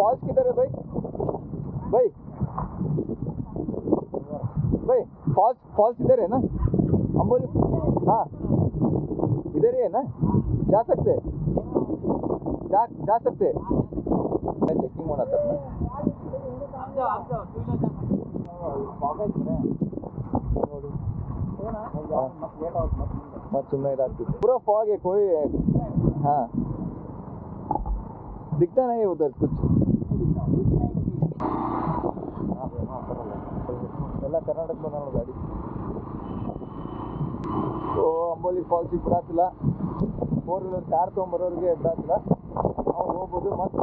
False किधर है भाई? भाई भाई फॉल्स इधर है ना? अंबोली? हाँ इधर ही है ना? जा सकते जा सकते मैं चेकिंग ಮಾಡತ್ತ मत सुनना इधर पूरा फॉग है कोई हाँ दिखता नहीं उधर कुछ ಎಲ್ಲ ಕರ್ನಾಟಕ ಬಂದ ಗಾಡಿ ಸೊ ಅಂಬೋಲಿ ಫಾಲ್ಸಿಗೆ ಬಿಡಾತಿಲ್ಲ 4 ವೀಲರ್ ಕಾರ್ ತೊಗೊಂಬರೋರಿಗೆ ಬಿಡಾತಿಲ್ಲ ನಾವು ಹೋಗ್ಬೋದು ಮತ್ತು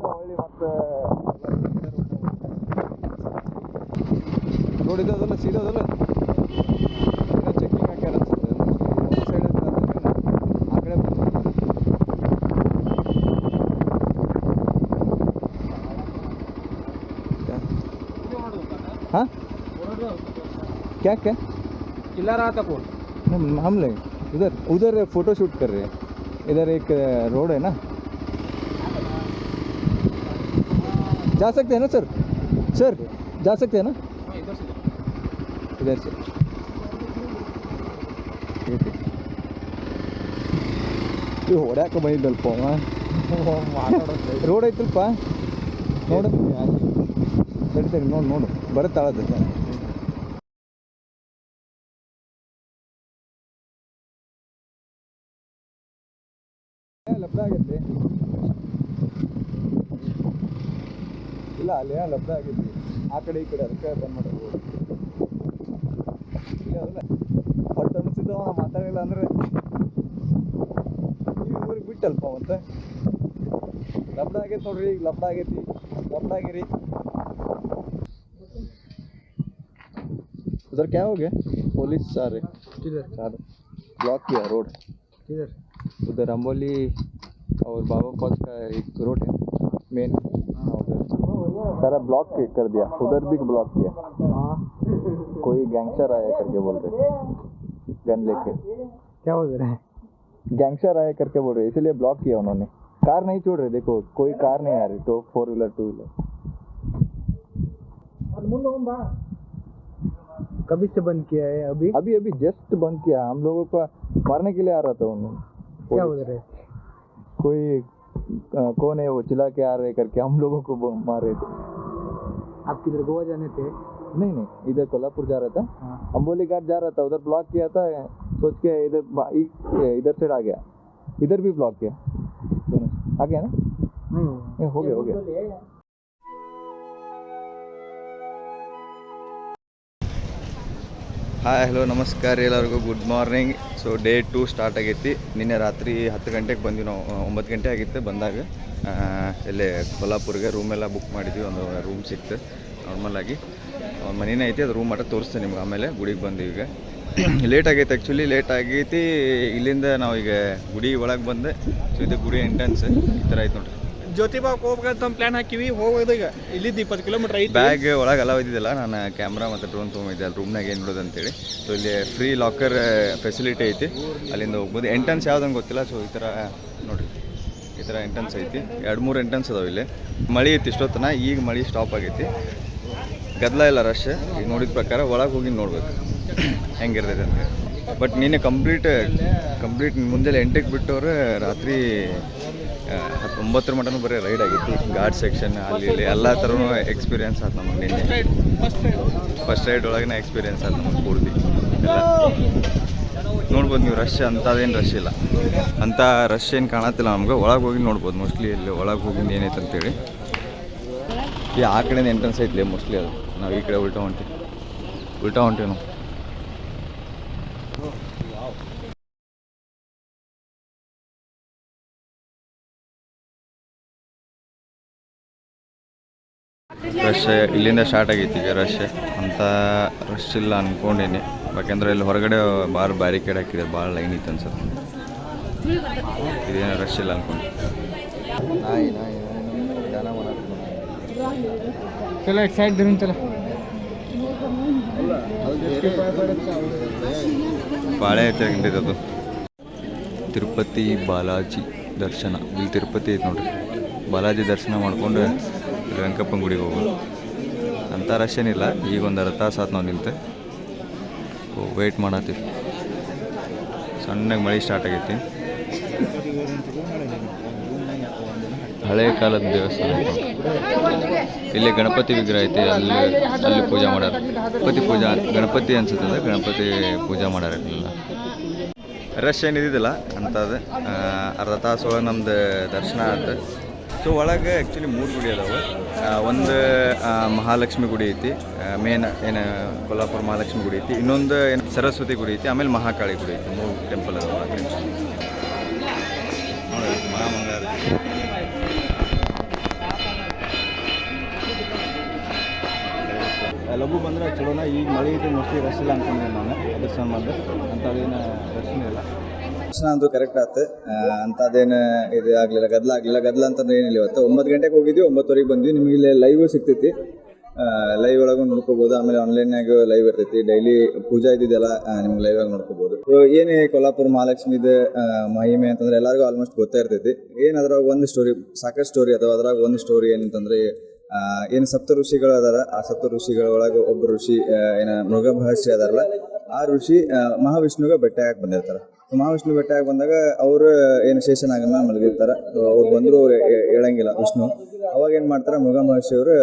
ಹೊಳ್ಳಿ ಮತ್ತು ನೋಡಿದ್ದಲ್ಲ ಸೀದೋದಲ್ಲ ಏನೋ ಚೆಕಿಂಗ್ ಹಾಕ್ಯಾರ ಅನ್ಸುತ್ತೆ ಸೈಡ್ ಆ ಕಡೆ हाँ क्या क्या चिल्ला रहा था कौन? हम लोग उधर फोटो शूट कर रहे हैं इधर एक रोड है ना जा सकते हैं ना सर जा सकते हैं ना इधर से ಹೊಡ್ಯಾಕ ಬಂದಿದ್ದಲ್ಪ ರೋಡ್ ಐತಲ್ಪ ನೋಡು ಸರಿ ನೋಡು ಬರುತ್ತಾಳದ ಲಬ್ಧ ಆಗೈತಿ ಇಲ್ಲ ಅಲ್ಲಿ ಲಬ್ಧ ಆಗೈತಿ ಆ ಕಡೆ ಈ ಕಡೆ ಅದಕ್ಕೆ ಬಂದ್ ಮಾಡೋದು ಹೊಟ್ಟು ಅನಿಸಿದ್ದವ ನಾ ಮಾತಾಡಿಲ್ಲ ಅಂದ್ರೆ ಈ ಊರಿಗೆ ಬಿಟ್ಟಲ್ಪ ಮತ್ತೆ ಲಬ್ಧ ಆಗೈತಿ ನೋಡ್ರಿ ಈಗ ಲಬ್ಧ ಆಗಿರಿ उधर क्या हो गया पुलिस आ रहे किधर ब्लॉक किया रोड किधर उधर अम्बोली और बाबा फॉल्स का एक रोड है मेन उधर सारा ब्लॉक कर दिया उधर भी ब्लॉक किया कोई गैंगस्टर आया करके बोल रहे गन लेके क्या बोल रहे हैं गैंगस्टर आया करके बोल रहे इसलिए ब्लॉक किया उन्होंने कार नहीं छोड़ रहे देखो कोई कार नहीं आ रही तो 4 व्हीलर 2 व्हीलर कभी से बंद किया है? अभी जस्ट बंद किया हम लोगों को मारने के लिए आ रहा था उन्होंने क्या बोल रहे कोई कौन है वो चिल्ला के आ रहे करके हम लोगों को मार रहे थे आप किधर गोवा जाने थे? नहीं इधर कोल्हापुर जा रहा था हाँ। अम्बोली घाट जा रहा था उधर ब्लॉक किया था सोच के इधर से आ गया इधर भी ब्लॉक किया आ गया ना हो गया ಹಾಯ್ ಹಲೋ ನಮಸ್ಕಾರ ಎಲ್ಲರಿಗೂ good morning so day 2 start ಆಗೈತಿ ನಿನ್ನೆ ರಾತ್ರಿ 10 ಗಂಟೆಗೆ ಬಂದ್ವಿ ನಾವು 9 ಗಂಟೆ ಆಗಿತ್ತು ಬಂದಾಗ ಇಲ್ಲೇ ಕೊಲ್ಲಾಪುರ್ಗೆ ರೂಮೆಲ್ಲ ಬುಕ್ ಮಾಡಿದ್ವಿ ಒಂದು ರೂಮ್ ಸಿಕ್ತು ನಾರ್ಮಲಾಗಿ ಒಂದು ಮನೇನೇ ಐತಿ ಅದು ರೂಮ್ ಮಟ್ಟ ತೋರಿಸ್ತೇನೆ ನಿಮ್ಗೆ ಆಮೇಲೆ ಗುಡಿಗೆ ಬಂದೀವಿ ಈಗ ಲೇಟ್ ಆಗೈತೆ ಆ್ಯಕ್ಚುಲಿ ಲೇಟ್ ಆಗೈತಿ ಇಲ್ಲಿಂದ ನಾವು ಈಗ ಗುಡಿ ಒಳಗೆ ಬಂದೆ ಸೊ ಇದು ಗುಡಿ ಎಂಟ್ರೆನ್ಸ್ ಈ ಥರ ಐತೆ ನೋಡ್ರಿ ಜ್ಯೋತಿಬಾಗ್ ಹೋಗ್ಬೇಕಂತ ಪ್ಲಾನ್ ಹಾಕಿವಿ ಹೋಗೋದು ಈಗ ಇಲ್ಲಿದ್ದು 20 ಕಿಲೋಮೀಟರ್ ಐತಿ ಬ್ಯಾಗ್ ಒಳಗೆ ಅಲೋ ಇದ್ದಿದ್ದಲ್ಲ ನಾನು ಕ್ಯಾಮ್ರಾ ಮತ್ತು ಡ್ರೋನ್ ತೊಗೊಂಡಿದ್ದೆ ಅಲ್ಲಿ ರೂಮ್ನಾಗ ಏನು ನೋಡೋದು ಅಂತೇಳಿ ಸೊ ಇಲ್ಲಿ ಫ್ರೀ ಲಾಕರ್ ಫೆಸಿಲಿಟಿ ಐತಿ ಅಲ್ಲಿಂದ ಹೋಗ್ಬೋದು ಎಂಟ್ರೆನ್ಸ್ ಯಾವುದಂಗೆ ಗೊತ್ತಿಲ್ಲ ಸೊ ಈ ಥರ ನೋಡಿರಿ ಈ ಥರ ಎಂಟ್ರೆನ್ಸ್ ಐತಿ 2-3 ಎಂಟ್ರೆನ್ಸ್ ಅದಾವೆ ಇಲ್ಲಿ ಮಳೆ ಇತ್ತು ಇಷ್ಟೊತ್ತನ ಈಗ ಮಳೆ ಸ್ಟಾಪ್ ಆಗೈತಿ ಗದ್ದಲ ಇಲ್ಲ ರಶ್ ಈಗ ನೋಡಿದ ಪ್ರಕಾರ ಒಳಗೆ ಹೋಗಿ ನೋಡ್ಬೇಕು ಹೆಂಗಿರ್ತೈತೆ ಅಂತ ಬಟ್ ನಿನ್ನೆ ಕಂಪ್ಲೀಟ್ ಮುಂಜಾನೆ 8ಕ್ಕೆ ಬಿಟ್ಟವ್ರೆ ರಾತ್ರಿ 9 ಮಟನೂ ಬರೀ ರೈಡ್ ಆಗಿತ್ತು ಘಾಟ್ ಸೆಕ್ಷನ್ ಅಲ್ಲಿ ಇಲ್ಲಿ ಎಲ್ಲ ಥರನೂ ಎಕ್ಸ್ಪೀರಿಯನ್ಸ್ ಆಯ್ತು ನಮಗೆ ನಿನ್ನೆ ಫಸ್ಟ್ ರೈಡ್ ಒಳಗಿನ ಎಕ್ಸ್ಪೀರಿಯನ್ಸ್ ಆಯ್ತು ನಮಗೆ ಪೂರ್ತಿ ಎಲ್ಲ ನೋಡ್ಬೋದು ನೀವು ರಶ್ ಅಂಥದ್ದೇನು ರಶ್ ಇಲ್ಲ ಅಂಥ ರಶ್ ಏನು ಕಾಣತ್ತಿಲ್ಲ ನಮ್ಗೆ ಒಳಗೆ ಹೋಗಿ ನೋಡ್ಬೋದು ಮೋಸ್ಟ್ಲಿ ಇಲ್ಲಿ ಒಳಗೆ ಹೋಗಿದ್ದು ಏನೈತೆ ಅಂತೇಳಿ ಈ ಆ ಕಡೆಯಿಂದ ಎಂಟ್ರೆನ್ಸ್ ಐತ್ಲಿ ಮೋಸ್ಟ್ಲಿ ಅದು ನಾವು ಈ ಕಡೆ ಉಲ್ಟಾ ಹೊಂಟೀವಿ ನಾವು ರಶ್ ಇಲ್ಲಿಂದ ಸ್ಟಾರ್ಟ್ ಆಗೈತಿ ಈಗ ರಶ್ ಅಂತ ರಶ್ ಇಲ್ಲ ಅಂದ್ಕೊಂಡೀನಿ ಯಾಕೆಂದ್ರೆ ಇಲ್ಲಿ ಹೊರಗಡೆ ಬ್ಯಾರಿಕೇಡ್ ಹಾಕಿದ್ದಾರೆ ಭಾಳ ಲೈನ್ ಇತ್ತು ಅನ್ಸುತ್ತೆ ಇದೇನೋ ರಶ್ ಇಲ್ಲ ಅಂದ್ಕೊಂಡು चलो एक साइड धरून चला ಬಾಳೆ ಅದು ತಿರುಪತಿ ಬಾಲಾಜಿ ದರ್ಶನ ಇಲ್ಲಿ ತಿರುಪತಿ ಐತೆ ನೋಡ್ರಿ ಬಾಲಾಜಿ ದರ್ಶನ ಮಾಡ್ಕೊಂಡು ವೆಂಕಪ್ಪನ ಗುಡಿಗೆ ಹೋಗೋದು. ಅಂಥ ರಶ್ ಏನಿಲ್ಲ. ಈಗ ಒಂದು ಅರ್ಧ ತಾಸು ಆತು ನಾವು ನಿಂತು ವೆಯ್ಟ್ ಮಾಡತ್ತೀವಿ. ಸಣ್ಣಗೆ ಮಳೆ ಸ್ಟಾರ್ಟ್ ಆಗೈತಿ. ಹಳೆ ಕಾಲದ ದೇವಸ್ಥಾನ ಇಲ್ಲಿ ಗಣಪತಿ ವಿಗ್ರಹ ಐತಿ. ಅಲ್ಲಿ ಪೂಜೆ ಮಾಡ್ಯಾರ. ಗಣಪತಿ ಅನ್ಸುತ್ತದೆ. ಗಣಪತಿ ಪೂಜೆ ಮಾಡ್ಯಾರ. ಇಲ್ಲ ರಶ್ ಏನಿದ್ದಿಲ್ಲ ಅಂಥದ್ದು. ಅರ್ಧ ತಾಸು ಒಳಗೆ ನಮ್ದು ದರ್ಶನ ಆಯ್ತು. ಸೊ ಒಳಗೆ ಆ್ಯಕ್ಚುಲಿ 3 ಗುಡಿ ಅದಾವೆ. ಒಂದು ಮಹಾಲಕ್ಷ್ಮಿ ಗುಡಿ ಐತಿ, ಮೇನ್ ಏನು ಕೊಲ್ಲಾಪುರ ಮಹಾಲಕ್ಷ್ಮಿ ಗುಡಿ ಐತಿ. ಇನ್ನೊಂದು ಏನು ಸರಸ್ವತಿ ಗುಡಿ ಐತಿ. ಆಮೇಲೆ ಮಹಾಕಾಳಿ ಗುಡಿ ಐತಿ. 3 ಟೆಂಪಲ್ ಅದಾವೆ ಒಳಗೆ. ನೋಡಿ ಮಹಾಮಂಗಳ ಲಘು ಬಂದರೆ ಚಲೋನ. ಈಗ ಮಳೆ ಐತಿ, ಮೋಸ್ಟ್ಲಿ ರಶ್ ಇಲ್ಲ ಅನ್ಕೊಂಡೆ ನಾನು. ಅದ್ರ ಸಂಬಂಧ ಅಂಥದ್ದೇನು ದರ್ಶನ ಇಲ್ಲ. ದರ್ಶನ ಅಂತೂ ಕರೆಕ್ಟ್ ಆಯ್ತು. ಅಂಥದ್ದೇನು ಇದು ಆಗಲಿಲ್ಲ, ಗದ್ದಲ ಅಂತಂದ್ರೆ ಏನಿಲ್ಲ. ಇವತ್ತು 9 ಗಂಟೆಗೆ ಹೋಗಿದ್ವಿ, 9:30 ಬಂದ್ವಿ. ನಿಮಗೆ ಇಲ್ಲಿ ಲೈವ್ ಸಿಗ್ತೈತಿ. ಲೈವ್ ಒಳಗೂ ನೋಡ್ಕೋಬೋದು. ಆಮೇಲೆ ಆನ್ಲೈನ್ನಾಗ ಲೈವ್ ಇರ್ತೈತಿ. ಡೈಲಿ ಪೂಜಾ ಇದ್ದಿದ್ದೆಲ್ಲ ನಿಮ್ಗೆ ಲೈವ್ ಆಗಿ ನೋಡ್ಕೋಬೋದು. ಸೊ ಏನು ಕೊಲ್ಲಾಪುರ ಮಹಾಲಕ್ಷ್ಮಿದು ಮಹಿಮೆ ಅಂತಂದ್ರೆ ಎಲ್ಲರಿಗೂ ಆಲ್ಮೋಸ್ಟ್ ಗೊತ್ತೇ ಇರ್ತೈತಿ. ಏನು ಅದ್ರಾಗ ಒಂದು ಸ್ಟೋರಿ, ಸಾಕಷ್ಟು ಸ್ಟೋರಿ ಅಥವಾ ಅದ್ರಾಗ ಒಂದು ಸ್ಟೋರಿ ಏನಂತಂದ್ರೆ ಏನು ಸಪ್ತ ಋಷಿಗಳು ಅದಾರ. ಆ ಸಪ್ತ ಋಷಿಗಳ ಒಳಗೆ ಒಬ್ಬ ಋಷಿ ಏನು ಮೃಗ ಮಹರ್ಷಿ ಅದಾರಲ್ಲ, ಆ ಋಷಿ ಮಹಾವಿಷ್ಣುಗೆ ಭೇಟಿಯಾಗಿ ಬಂದಿರ್ತಾರೆ. ಮಹಾವಿಷ್ಣು ಭೇಟಿಯಾಗಿ ಬಂದಾಗ ಅವರು ಏನು ಶೇಷನಾಗನ ಮಲಗಿರ್ತಾರೆ. ಅವ್ರು ಬಂದರೂ ಅವ್ರು ಹೇಳಂಗಿಲ್ಲ ವಿಷ್ಣು. ಅವಾಗ ಏನು ಮಾಡ್ತಾರೆ, ಮೃಗ ಮಹರ್ಷಿ ಅವರು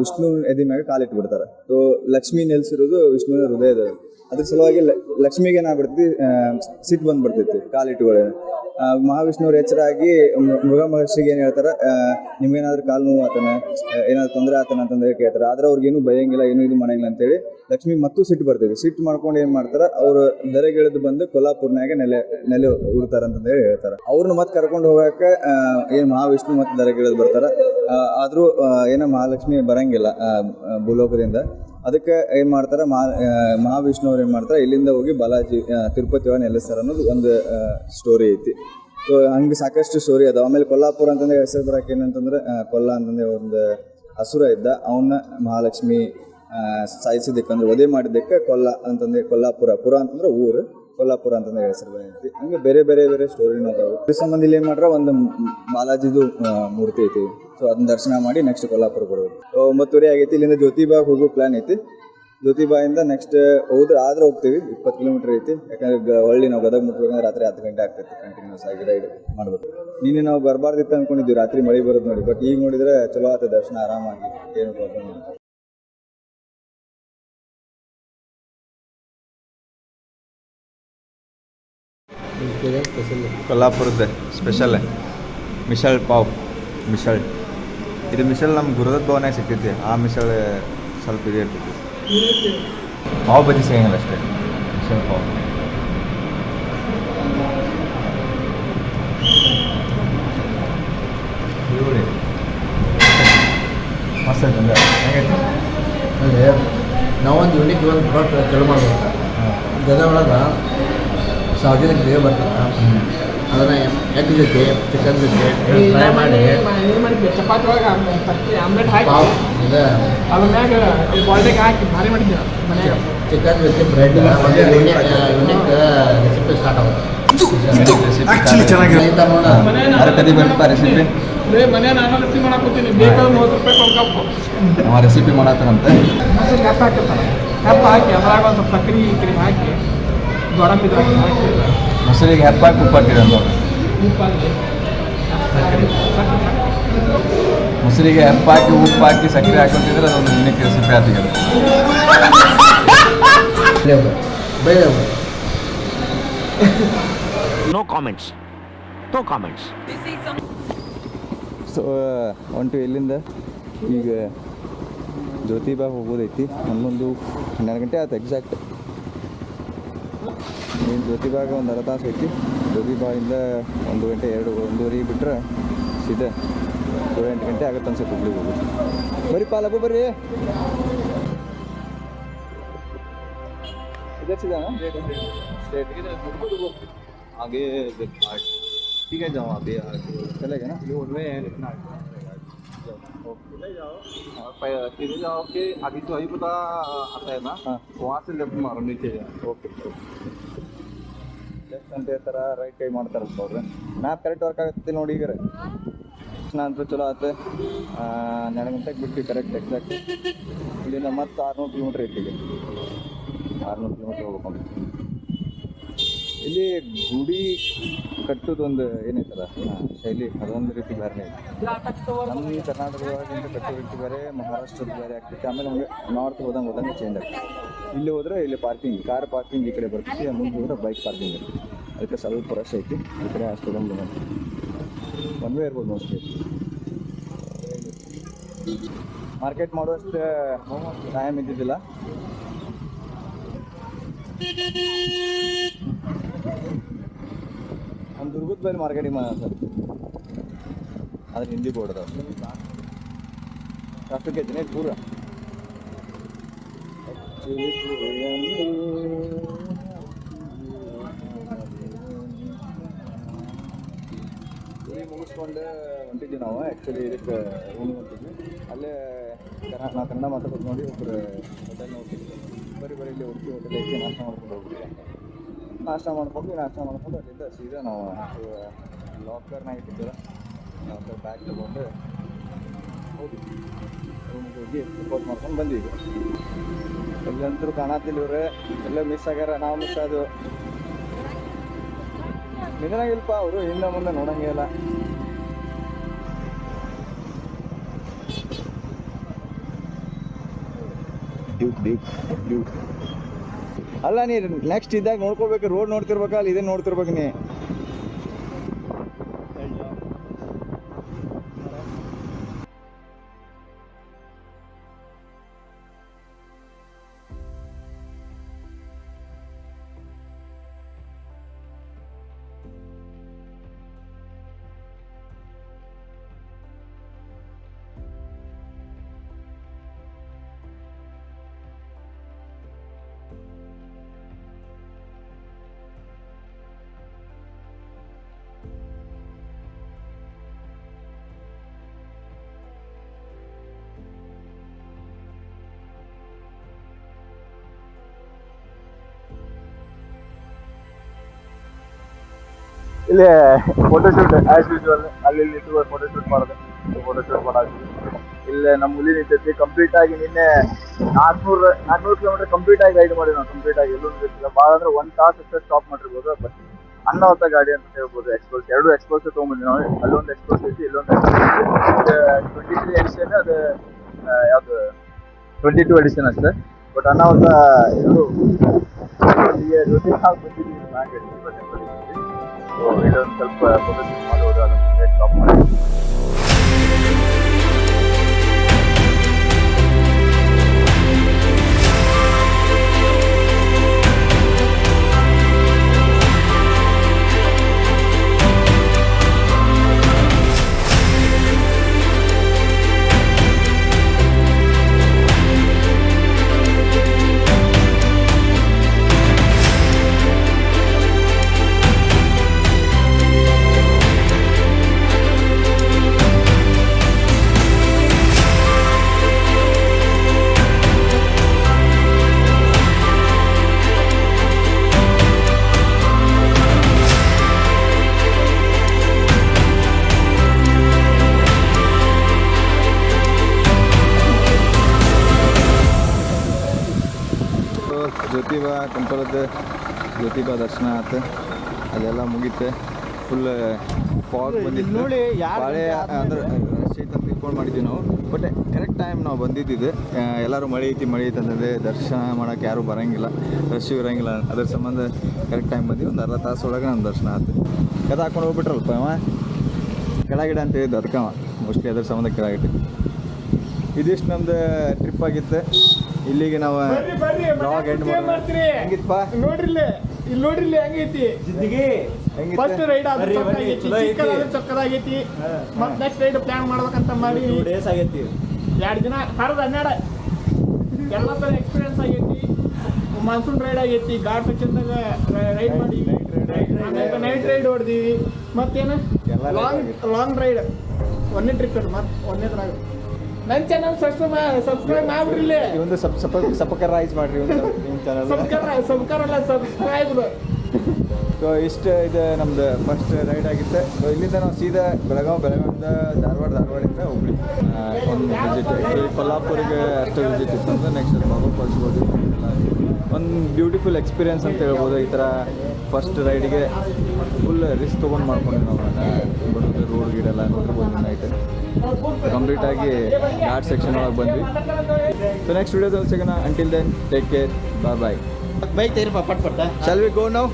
ವಿಷ್ಣು ಎದಿ ಮ್ಯಾಗ ಕಾಲಿಟ್ಟು ಬಿಡ್ತಾರೆ. ಸೊ ಲಕ್ಷ್ಮಿ ನೆಲೆಸಿರೋದು ವಿಷ್ಣುವಿನ ಹೃದಯದಲ್ಲಿ. ಅದ್ರ ಸಲುವಾಗಿ ಲಕ್ಷ್ಮಿಗೆ ಏನಾಗ್ಬಿಡ್ತೈತಿ, ಸಿಟ್ಟು ಬಂದ್ಬಿಡ್ತೈತಿ ಕಾಲಿಟ್ಟುಗಳೇ. ಮಹಾವಿಷ್ಣುವ್ರು ಎಚ್ಚರಾಗಿ ಮೃಗ ಮಹರ್ಷಿಗೆ ಏನು ಹೇಳ್ತಾರೆ, ನಿಮ್ಗೇನಾದ್ರೂ ಕಾಲು ನೋವು ಆತನ, ಏನಾದ್ರು ತೊಂದರೆ ಆತನ ಅಂತಂದ್ರೆ ಕೇಳ್ತಾರೆ. ಆದ್ರೆ ಅವ್ರಿಗೇನು ಭಯಂಗಿಲ್ಲ, ಏನೂ ಇದು ಮಾಡಂಗಿಲ್ಲ ಅಂತೇಳಿ ಲಕ್ಷ್ಮಿ ಮತ್ತೂ ಸಿಟ್ಟು ಬರ್ತೈತಿ. ಸಿಟ್ಟು ಮಾಡ್ಕೊಂಡು ಏನು ಮಾಡ್ತಾರೆ, ಅವರು ದರೆಗಿಳಿದು ಬಂದು ಕೊಲ್ಲಾಪುರ್ನಾಗ ನೆಲೆ ಉಡ್ತಾರೆ ಅಂತಂದೇಳಿ ಹೇಳ್ತಾರೆ. ಅವ್ರನ್ನ ಮತ್ತೆ ಕರ್ಕೊಂಡು ಹೋಗಕ್ಕೆ ಏನು ಮಹಾವಿಷ್ಣು ಮತ್ತೆ ದರೆಗಿಳಿದು ಬರ್ತಾರೆ. ಆದರೂ ಏನೋ ಮಹಾಲಕ್ಷ್ಮಿ ಬರಂಗಿಲ್ಲ ಭೂಲೋಕದಿಂದ. ಅದಕ್ಕೆ ಏನು ಮಾಡ್ತಾರೆ, ಮಹಾವಿಷ್ಣು ಅವ್ರು ಏನು ಮಾಡ್ತಾರೆ, ಇಲ್ಲಿಂದ ಹೋಗಿ ಬಾಲಾಜಿ ತಿರುಪತಿ ಒಳಗೆ ನೆಲೆಸ್ತಾರೆ ಅನ್ನೋದು ಒಂದು ಸ್ಟೋರಿ ಐತಿ. ಸೊ ಹಂಗೆ ಸಾಕಷ್ಟು ಸ್ಟೋರಿ ಅದಾವ. ಆಮೇಲೆ ಕೊಲ್ಲಾಪುರ ಅಂತಂದ್ರೆ ಹೆಸರು ಬರೋಕೆ ಏನಂತಂದ್ರೆ, ಕೊಲ್ಲ ಅಂತಂದ್ರೆ ಒಂದು ಹಸುರ ಇದ್ದ, ಅವನ್ನ ಮಹಾಲಕ್ಷ್ಮಿ ಸಾಯಿಸಿದ್ದಕ್ಕಂದ್ರೆ ವಧೆ ಮಾಡಿದ್ದಕ್ಕೆ ಕೊಲ್ಲ ಅಂತಂದ್ರೆ ಕೊಲ್ಲಾಪುರ. ಪುರ ಅಂತಂದ್ರೆ ಊರು, ಕೊಲ್ಲಾಪುರ ಅಂತಂದ್ರೆ ಹೆಸರು ಬಂದೈತಿ. ಹಂಗೆ ಬೇರೆ ಸ್ಟೋರಿನೂ ಅದಾವೆ. ಇದ್ರ ಸಂಬಂಧ ಇಲ್ಲಿ ಏನು ಮಾಡ್ರೆ, ಒಂದು ಬಾಲಾಜಿದು ಮೂರ್ತಿ ಐತಿ. ಸೊ ಅದನ್ನ ದರ್ಶನ ಮಾಡಿ ನೆಕ್ಸ್ಟ್ ಕೊಲ್ಲಾಪುರ ಬರೋದು. 9:30 ಆಗೈತಿ. ಇಲ್ಲಿಂದ ಜ್ಯೋತಿಬಾಗ್ ಹೋಗೋ ಪ್ಲಾನ್ ಐತಿ. ಜ್ಯೋತಿಬಾಯಿಂದ ನೆಕ್ಸ್ಟ್ ಆದ್ರೆ ಹೋಗ್ತೀವಿ. 20 ಕಿಲೋಮೀಟರ್ ಐತಿ. ಯಾಕಂದ್ರೆ ಹೊಳ್ಳಿ ನಾವು ಗದಗ ಮುಟ್ಬೇಕಂದ್ರೆ ರಾತ್ರಿ 10 ಗಂಟೆ ಆಗ್ತೈತಿ. ಕಂಟಿನ್ಯೂಸ್ ಆಗಿ ರೈಡ್ ಮಾಡ್ಬೇಕು. ನಿನ್ನೆ ನಾವು ಬರಬಾರ್ದಿತ್ತು ಅಂದ್ಕೊಂಡಿದ್ವಿ, ರಾತ್ರಿ ಮಳೆ ಬರೋದು ನೋಡಿ. ಬಟ್ ಈಗ ನೋಡಿದ್ರೆ ಚಲೋ ಆತ ದರ್ಶನ ಆರಾಮಾಗಿ, ಏನು ಪ್ರಾಬ್ಲಮ್ ಇಲ್ಲ. ಕೊಲ್ಲಾಪುರದ ಸ್ಪೆಷಲ್ ಮಿಸಲ್ ಪಾವ್. ಇದು ಮಿಸಲ್ ನಮ್ಮ ಗುರುದತ್ ಭವನಾಗ ಸಿಗ್ತೈತಿ. ಆ ಮಿಸಲ್ ಸ್ವಲ್ಪ ಇದು ಇರ್ತೈತಿ. ಪಾವ್ ಬಜ್ಜಿ ಸಿಗಂಗಿಲ್ಲ ಅಷ್ಟೇ, ಮಿಸಲ್ ಪಾವ್. ಮಸ್ತ್ ಐತೆ ಅಂದ್ರೆ ಹೆಂಗೈತಿ ಅಂದರೆ, ನಾವೊಂದು ಯೂನಿಕ್ ಒಂದು ಪ್ರಾಡಕ್ಟ್ ಚಲೋ ಮಾಡ್ಬೇಕು. ಗದಗ ಒಳಗೆ ಸಾರ್ವಜನಿಕ ಗ್ರೇವಿ ಬರ್ತದೆ, ಅದನ್ನು ಎಗ್ ಜೊತೆ ಚಿಕನ್ ಜೊತೆ ಫ್ರೈ ಮಾಡಿ ಚಪಾತಿ ಒಳಗೆ ಆಮ್ಲೆಟ್ ಹಾಕಿ ಪಾವ್ ಇದೆ, ಅದ್ರ ಮ್ಯಾಗ ಬಾಲ್ಡೆಗೆ ಹಾಕಿ ಭಾರಿ ಮಾಡಿದ್ದೆ ಮನ್ಯಾಗ. ಚಿಕನ್ ಜೊತೆ ಬ್ರೆಡ್ ಒಂದು ಯೂನಿಕ್ ರೆಸಿಪಿ ಸ್ಟಾರ್ಟ್ ಆಗುತ್ತೆ. ಕದಿ ಬರ್ತಪ್ಪ ರೆಸಿಪಿ. ಮನೆ ನಾನು ರೆಸಿಪಿ ಮಾಡಾಕೋತೀನಿ. ಬೇಕಾದ್ರೆ 30 ರೂಪಾಯಿ ಕೊಡ್ಕಪ್ಪು. ಅವ ರೆಸಿಪಿ ಮಾಡತ್ತಾರಂತೆ. ಮೊಸರು ಹೆಪ್ಪ ಹಾಕಿರ್ತಾನೆ. ಹೆಪ್ಪ ಹಾಕಿ ಅದ್ರಾಗ ಒಂದು ಸ್ವಲ್ಪ ಸಕ್ಕರೆ ಹಾಕಿ ಗೋಡಂಬಿ ಹಾಕಿ ಮೊಸರಿಗೆ ಹೆಪ್ಪಾಕಿ ಉಪ್ಪು ಹಾಕಿರೋದು. ಉಪ್ಪಾಗಿ ಮೊಸರಿಗೆ ಹೆಪ್ಪಾಕಿ ಉಪ್ಪು ಹಾಕಿ ಸಕ್ಕರೆ ಹಾಕೊಂತಿದ್ರೆ ಅದೊಂದು ಯೂನಿಕ್ ರೆಸಿಪಿ ಆಗ್ತಿದೆ. No comments. ಸೊ ಹೊಂಟು ಇಲ್ಲಿಂದ ಈಗ ಜ್ಯೋತಿಬಾಗ್ ಹೋಗೋದೈತಿ. 11-12 ಗಂಟೆ ಆಯ್ತು ಎಕ್ಸಾಕ್ಟ್. ನೀನು ಜ್ಯೋತಿಬಾಗ ಒಂದು ಅರ್ಧ ತಾಸು ಐತಿ. ಜ್ಯೋತಿಬಾಗಿಂದ 1 ಗಂಟೆ 1:30 ಬಿಟ್ರೆ ಸೀದಾ 7-8 ಗಂಟೆ ಆಗುತ್ತೆ ಅನ್ಸುತ್ತೆ ಹುಬ್ಳಿಗೆ ಹೋಗೋದು. ಬರ್ರಿ ಪಾಲಬ್ಬ ಬರ್ರಿ. इधर से जाना स्ट्रेट आगे ठीक है, जाओ अभी चलेगा ना। में सीधे जाओ के आगे जो ही पता आता है ना, वहाँ से लेफ्ट मारो नीचे जाओ. ಓಕೆ ಲೆಫ್ಟ್ ಅಂತ ಹೇಳ್ತಾರೆ, ರೈಟ್ ಕೈ ಮಾಡ್ತಾರಲ್ಲ ಅವ್ರೆ. ಮ್ಯಾಪ್ ಕರೆಕ್ಟ್ ವರ್ಕ್ ಆಗುತ್ತೆ ನೋಡಿ. ಈಗ ದರ್ಶನ ಅಂತೂ ಚಲೋ ಆಯ್ತು. 12 ಗಂಟೆಗೆ ಬಿಟ್ಟು ಕರೆಕ್ಟ್ ಎಕ್ಸಾಕ್ಟ್. ಇಲ್ಲಿಂದ ಮತ್ತೆ 600 ಕಿಲೋಮೀಟ್ರ್ ಐತಿ. ಈಗ 600 ಕಿಲೋಮೀಟ್ರ್ ಹೋಗ್ಬೇಕು. ಇಲ್ಲಿ ಗುಡಿ ಕಟ್ಟೋದೊಂದು ಏನೈತಲ್ಲ ಶೈಲಿ, ಅದೊಂದು ರೀತಿ ಬೇರೆ ಐತಿ. ನಮ್ಮ ಕರ್ನಾಟಕದೊಳಗಿಂತ ಕಟ್ಟೋ ರೀತಿ ಬೇರೆ, ಮಹಾರಾಷ್ಟ್ರದ ಬೇರೆ ಆಗ್ತೈತಿ. ಆಮೇಲೆ ನಮಗೆ ನಾರ್ತ್ ಹೋದಂಗೆ ಚೇಂಜ್ ಆಗ್ತದೆ. ಇಲ್ಲಿ ಹೋದ್ರೆ ಇಲ್ಲಿ ಪಾರ್ಕಿಂಗ್, ಕಾರ್ ಪಾರ್ಕಿಂಗ್ ಈ ಕಡೆ ಬರ್ತೈತಿ, ಮುಂದೆ ಹೋದ್ರೆ ಬೈಕ್ ಪಾರ್ಕಿಂಗ್ ಇರ್ತೈತಿ. ಅದಕ್ಕೆ ಸ್ವಲ್ಪ ರಶ್ ಐತಿ. ಈ ಕಡೆ ಅಷ್ಟು ಒನ್ ವೇ ಇರ್ಬೋದು ಮೋಸ್ಟ್ಲಿ. ಮಾರ್ಕೆಟ್ ಮಾಡುವಷ್ಟು ಟೈಮ್ ಇದ್ದಿದ್ದಿಲ್ಲ. ನಮ್ಮ ದುರ್ಗದ ಬೈಲ್ ಮಾರ್ಕೆಟಿಂಗ್ ಮಾಡ ಸರ್, ಅದ್ರ ಹಿಂದಿ ಬೋರ್ಡ್ ಅದಾವ. ಟ್ರಾಫಿಕ್ ಐತಿ ಪೂರ. ಮುಗಿಸ್ಕೊಂಡು ಹೊಂಟಿದ್ವಿ ನಾವು. ಆ್ಯಕ್ಚುಲಿ ಇದಕ್ಕೆ ರೂಮಿಗೆ ಹೊಂಟಿದ್ವಿ. ಅಲ್ಲೇ ನಾವು ಕನ್ನಡ ಮಾತಾಡೋದು ನೋಡಿ ಒಬ್ಬರು ಹೋಟೆಲ್ ಹೋಗ್ತಿದ್ವಿ. ಬರೀ ಇಲ್ಲಿ ಉಡುಪಿ ಹೋಟೆಲ್ ಐತಿ, ನಾಷ್ಟ ಮಾಡ್ಕೊಂಡು ಹೋಗ್ಬಿಟ್ಟು ನಾಷ್ಟ ಮಾಡ್ಕೊಂಡು ಅಲ್ಲಿಂದ ಸೀದಾ ನಾವು ಲಾಕರ್ನಾಗ ಇಟ್ಟಿದ್ದೀರ ಲಾಕರ್ ಬ್ಯಾಗ್ ತೊಗೊಂಡು ಹೋಗಿ ರೂಮಿಗೆ ಹೋಗಿ ರಿಪೋರ್ಟ್ ಮಾಡ್ಕೊಂಡು ಬಂದಿದ್ವಿ. ಎಲ್ಲಂತರೂ ಕಾಣತ್ತಿಲ್ಲ ಇವ್ರೆ, ಎಲ್ಲ ಮಿಸ್ ಆಗ್ಯಾರ, ನಾವು ಮಿಸ್ ಆದವು. ನಿಜನಾಗಿಲ್ಪ ಅವರು ಹಿಂದೆ ಮುಂದೆ ನೋಡಂಗೇ ಇಲ್ಲ. ಅಲ್ಲ ನೀ ನೆಕ್ಸ್ಟ್ ಇದ್ದಾಗ ನೋಡ್ಕೋಬೇಕು, ರೋಡ್ ನೋಡ್ತಿರ್ಬೇಕ, ಅಲ್ಲಿ ಇದೇ ನೋಡ್ತಿರ್ಬೇಕು ನೀ. ಇಲ್ಲಿ ಫೋಟೋಶೂಟ್ ಆಸ್ ಯೂಶುವಲ್, ಅಲ್ಲಿ ಫೋಟೋಶೂಟ್ ಮಾಡೋದು. ಫೋಟೋಶೂಟ್ ಮಾಡೋದು ಇಲ್ಲೇ ನಮ್ಮ ಹುಲಿ ನಿಂತೈತಿ. ಕಂಪ್ಲೀಟ್ ಆಗಿ ನಿನ್ನೆ 400 ಕಿಲೋಮೀಟರ್ ಕಂಪ್ಲೀಟ್ ಆಗಿ ರೈಡ್ ಮಾಡಿ ನಾವು. ಕಂಪ್ಲೀಟ್ ಆಗಿ ಎಲ್ಲೂ ಗೊತ್ತಿಲ್ಲ, ಭಾಳ ಅಂದ್ರೆ 1 ತಾಸು ಅಷ್ಟೇ ಸ್ಟಾಪ್ ಮಾಡಿರ್ಬೋದು. ಬಟ್ ಅನ್ನಾವತ್ತ ಗಾಡಿ ಅಂತ ಹೇಳ್ಬೋದು. ಎಕ್ಸ್ಪೋಸ್ 2 ಎಕ್ಸ್ಪೋಸ್ ತೊಗೊಂಬಂದ್ವಿ ನಾವು. ಅಲ್ಲೊಂದು ಎಕ್ಸ್ಪೋಸ್ ಐತಿ, ಇಲ್ಲೊಂದು ಎಕ್ಸ್ಪೋಸ್ 23 ಎಡಿಷನ್, ಅದು ಯಾವುದು 22 ಎಡಿಷನ್ ಅಷ್ಟೇ. ಬಟ್ ಅನ್ನಾವತ್ತ ಎಲ್ಲೂ ಜೊತೆ ಬಂದಿದ್ದೀವಿ ಇಲ್ಲೊಂದು ಸ್ವಲ್ಪ ಫೋಟೋಶೂಟ್ ಮಾಡೋದು, ಅದನ್ನು ಸ್ಟಾಪ್ ಮಾಡಿ. ಜ್ಯೋತಿಬಾ ಟೆಂಪಲ್ದು ಜ್ಯೋತಿಬಾ ದರ್ಶನ ಆಯ್ತು. ಅಲ್ಲೆಲ್ಲ ಮುಗೀತು. ಫುಲ್ ಫಾಗ್ ಬಂದಿತ್ತು. ಭಾಳ ಅಂದ್ರೆ ರಶ್ ಐತೆ ಅಂತ ತಿಳ್ಕೊಂಡು ಮಾಡಿದ್ವಿ ನಾವು. ಬಟ್ ಕರೆಕ್ಟ್ ಟೈಮ್ ನಾವು ಬಂದಿದ್ದಿದ್ದು. ಎಲ್ಲರೂ ಮಳೆ ಐತಿ ಅಂತಂದರೆ ದರ್ಶನ ಮಾಡೋಕೆ ಯಾರೂ ಬರೋಂಗಿಲ್ಲ, ರಶ್ ಇರೋಂಗಿಲ್ಲ. ಅದ್ರ ಸಂಬಂಧ ಕರೆಕ್ಟ್ ಟೈಮ್ ಬಂದ್ವಿ. ಒಂದು ಅರ್ಧ ತಾಸು ಒಳಗೆ ನಮ್ಮ ದರ್ಶನ ಆಯ್ತು. ಕದ ಹಾಕೊಂಡು ಹೋಗ್ಬಿಟ್ರಲ್ಪ ಅವ ಕೆಳಗಿಡ ಅಂತ ಹೇಳಿದ್ದು, ಅದಕ್ಕೆ ಮೋಸ್ಟ್ಲಿ ಅದ್ರ ಸಂಬಂಧ ಕೆಳಗಿಟ್ಟಿದ್ದು. ಇದಿಷ್ಟು ನಮ್ದು ಟ್ರಿಪ್ ಆಗಿತ್ತು. ಇಲ್ಲಿಗೆ ನಾವು ಬ್ಲಾಗ್ ಎಂಡ್ ಮಾಡ್ತೀವಿ. ಹೆಂಗಿತ್ತಪ್ಪ ನೋಡ್ರಿ ಇಲ್ಲಿ ಹೆಂಗೈತಿ ಜಿಂದಗಿ. First ride ಚೊಕ್ಕದಾಗೈತಿ. ಮತ್ತೆ ನೆಕ್ಸ್ಟ್ ರೈಡ್ ಪ್ಲಾನ್ ಮಾಡ್ಬೇಕಂತ ಮಾಡಿ 2 ಡೇಸ್ ಆಗೈತಿ. 2 ದಿನ ಹರಿದ 12 ಎಲ್ಲ ಥರ ಎಕ್ಸ್ಪೀರಿಯನ್ಸ್ ಆಗೈತಿ. ಮಾನ್ಸೂನ್ ರೈಡ್ ಆಗೈತಿ, ಘಾಟ್ ಸೆಕ್ಷನ್ದಾಗ ರೈಡ್ ಮಾಡಿ, ನೈಟ್ ರೈಡ್ ಹೊಡೆದೀವಿ. ಮತ್ತೇನು ಲಾಂಗ್ ರೈಡ್. 1ನೇ ಟ್ರಿಪ್ ಮತ್ತೆ 1ನೇದ್ರಾಗ. ನನ್ನ ಚಾನಲ್ ಸಬ್ಸ್ಕ್ರೈಬ್ ಮಾಡ್ಬಿಡ್ರಿ. ಒಂದು ಸಬ್ಸ್ಕ್ರೈಬ್ ಮಾಡ್ರಿ. ಸಬ್ಸ್ಕ್ರೈಬ್ ಅಲ್ಲ, ಸಬ್ಸ್ಕ್ರೈಬ್ ಸೊ ಇಷ್ಟು ಇದು ನಮ್ದು ಫಸ್ಟ್ ರೈಡ್ ಆಗಿತ್ತು. ಸೊ ಇಲ್ಲಿಂದ ನಾವು ಸೀದಾ ಬೆಳಗಾವಿಯಿಂದ ಧಾರವಾಡದಿಂದ ಹುಬ್ಳಿ ಒಂದು ವಿಸಿಟ್. ಆ್ಯಕ್ಚುಲಿ ಕೊಲ್ಲಾಪುರಿಗೆ ಅಷ್ಟು ವಿಸಿಟ್ ಇತ್ತು ಅಂದರೆ ನೆಕ್ಸ್ಟ್ ಬಾಬಾ ಫಾಲ್ಸ್ ಹೋಗಿ ಒಂದು ಬ್ಯೂಟಿಫುಲ್ ಎಕ್ಸ್ಪೀರಿಯನ್ಸ್ ಅಂತ ಹೇಳ್ಬೋದು. ಈ ಥರ ಫಸ್ಟ್ ರೈಡಿಗೆ ಫುಲ್ ರಿಸ್ಕ್ ತೊಗೊಂಡು ಮಾಡ್ಕೊಂಡು ನಾವು ಬರೋದು ರೋಡ್ ಗೀಡೆಲ್ಲ ನೋಡಿರ್ಬೋದು. ನೈಟ್ ಕಂಪ್ಲೀಟಾಗಿ ಘಾಟ್ ಸೆಕ್ಷನ್ ಒಳಗೆ ಬಂದ್ವಿ. ಸೊ ನೆಕ್ಸ್ಟ್ ವಿಡಿಯೋದಲ್ಲಿ ಸಿಗೋಣ. ಅಂಟಿಲ್ ದೆನ್ ಟೇಕ್ ಕೇರ್, ಬಾಯ್. ಬೈತೇರಿ ಪಟ್ Shall we go now?